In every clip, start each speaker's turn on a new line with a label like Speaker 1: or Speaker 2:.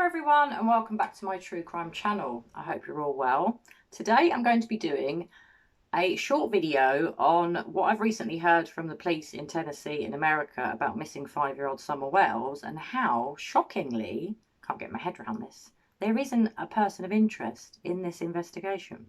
Speaker 1: everyone and welcome back to my true crime channel. I hope you're all well. Today I'm going to be doing a short video on what I've recently heard from the police in Tennessee in America about missing 5-year-old Summer Wells and how, shockingly, can't get my head around this, there isn't a person of interest in this investigation.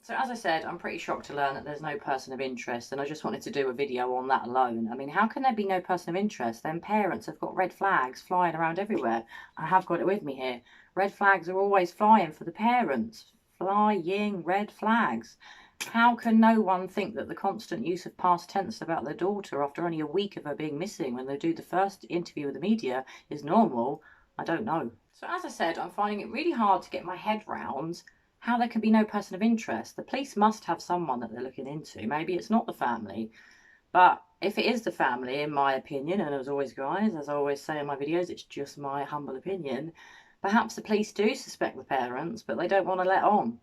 Speaker 1: So as I said, I'm pretty shocked to learn that there's no person of interest, and I just wanted to do a video on that alone. I mean, how can there be no person of interest? Then parents have got red flags flying around everywhere. I have got it with me here. Red flags are always flying for the parents. Flying red flags. How can no one think that the constant use of past tense about their daughter after only a week of her being missing when they do the first interview with the media is normal? I don't know. So as I said, I'm finding it really hard to get my head round how there can be no person of interest. The police must have someone that they're looking into. Maybe it's not the family, but if it is the family, in my opinion, and as always guys, as I always say in my videos, it's just my humble opinion, perhaps the police do suspect the parents, but they don't want to let on.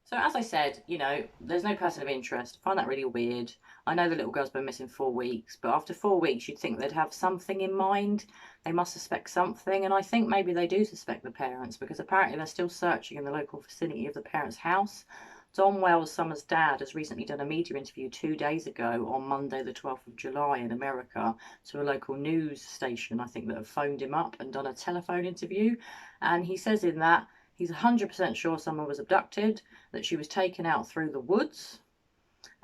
Speaker 1: So as I said, you know, there's no person of interest. I find that really weird. I know the little girl's been missing 4 weeks, but after 4 weeks you'd think they'd have something in mind. They must suspect something, and I think maybe they do suspect the parents, because apparently they're still searching in the local vicinity of the parents' house. Don Wells, Summer's dad, has recently done a media interview 2 days ago on Monday the 12th of July in America to a local news station, I think, that have phoned him up and done a telephone interview. And he says in that he's 100% sure Summer was abducted, that she was taken out through the woods,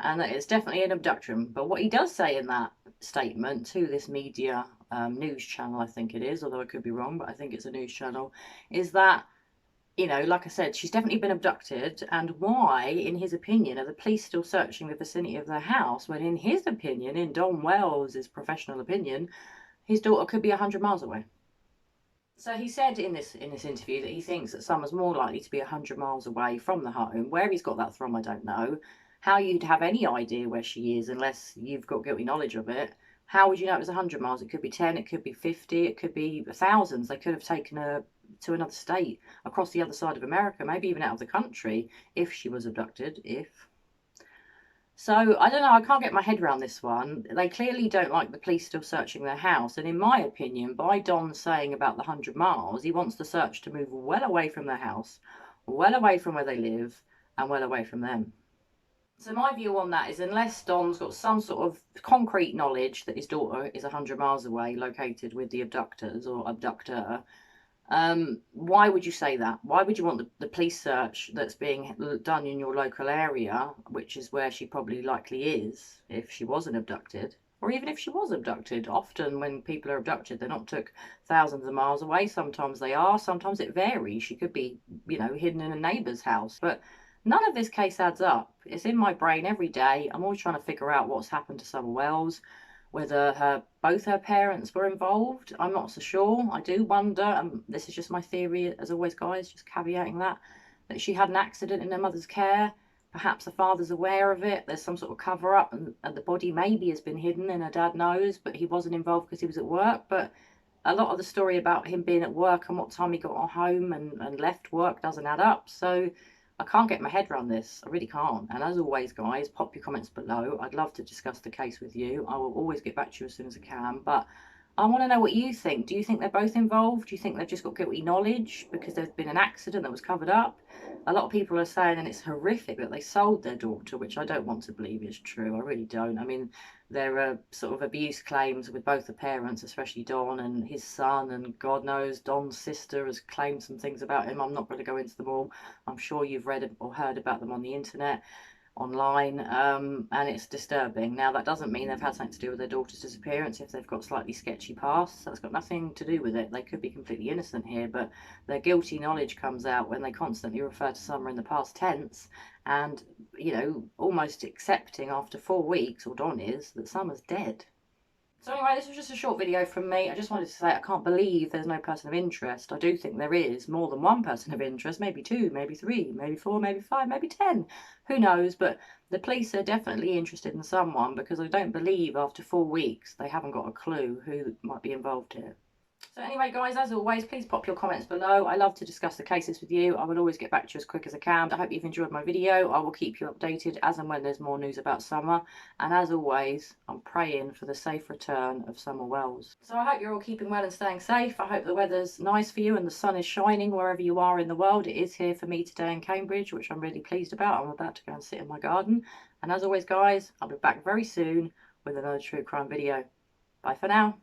Speaker 1: and that it's definitely an abduction. But what he does say in that statement to this media news channel, I think it is, although I could be wrong, but I think it's a news channel, is that, you know, like I said, she's definitely been abducted. And why, in his opinion, are the police still searching the vicinity of their house when, in his opinion, in Don Wells' professional opinion, his daughter could be 100 miles away? So he said in this interview that he thinks that Summer's more likely to be 100 miles away from the home. Where he's got that from, I don't know. How you'd have any idea where she is unless you've got guilty knowledge of it. How would you know it was 100 miles? It could be 10, it could be 50, it could be thousands. They could have taken her to another state, across the other side of America, maybe even out of the country, if she was abducted, So, I don't know, I can't get my head around this one. They clearly don't like the police still searching their house. And in my opinion, by Don saying about the 100 miles, he wants the search to move well away from their house, well away from where they live, and well away from them. So my view on that is, unless Don's got some sort of concrete knowledge that his daughter is 100 miles away, located with the abductors or abductor, why would you say that? Why would you want the police search that's being done in your local area, which is where she probably likely is if she wasn't abducted, or even if she was abducted? Often when people are abducted, they're not took thousands of miles away. Sometimes they are, sometimes it varies. She could be, you know, hidden in a neighbour's house. But none of this case adds up. It's in my brain every day. I'm always trying to figure out what's happened to Summer Wells, whether both her parents were involved. I'm not so sure. I do wonder, this is just my theory as always guys, just caveating that she had an accident in her mother's care. Perhaps the father's aware of it, there's some sort of cover up, and the body maybe has been hidden and her dad knows, but he wasn't involved because he was at work. But a lot of the story about him being at work and what time he got home and left work doesn't add up. So I can't get my head around this. I really can't. And as always, guys, pop your comments below. I'd love to discuss the case with you. I will always get back to you as soon as I can. But I want to know what you think. Do you think they're both involved? Do you think they've just got guilty knowledge because there's been an accident that was covered up? A lot of people are saying, and it's horrific, that they sold their daughter, which I don't want to believe is true. I really don't. I mean, there are sort of abuse claims with both the parents, especially Don and his son, and God knows Don's sister has claimed some things about him. I'm not going to go into them all. I'm sure you've read or heard about them on the internet, online, and it's disturbing. Now, that doesn't mean they've had something to do with their daughter's disappearance. If they've got slightly sketchy pasts, that's got nothing to do with it. They could be completely innocent here, but their guilty knowledge comes out when they constantly refer to Summer in the past tense, and, you know, almost accepting after 4 weeks, or Don is, that Summer's dead. So anyway, this was just a short video from me. I just wanted to say I can't believe there's no person of interest. I do think there is more than one person of interest, maybe 2, maybe 3, maybe 4, maybe 5, maybe 10. Who knows? But the police are definitely interested in someone, because I don't believe after 4 weeks they haven't got a clue who might be involved here. So anyway, guys, as always, please pop your comments below. I love to discuss the cases with you. I will always get back to you as quick as I can. I hope you've enjoyed my video. I will keep you updated as and when there's more news about summer. And as always, I'm praying for the safe return of summer wells. So I hope you're all keeping well and staying safe. I hope the weather's nice for you and the sun is shining wherever you are in the world. It is here for me today in Cambridge, which I'm really pleased about. I'm about to go and sit in my garden. And as always, guys, I'll be back very soon with another true crime video. Bye for now.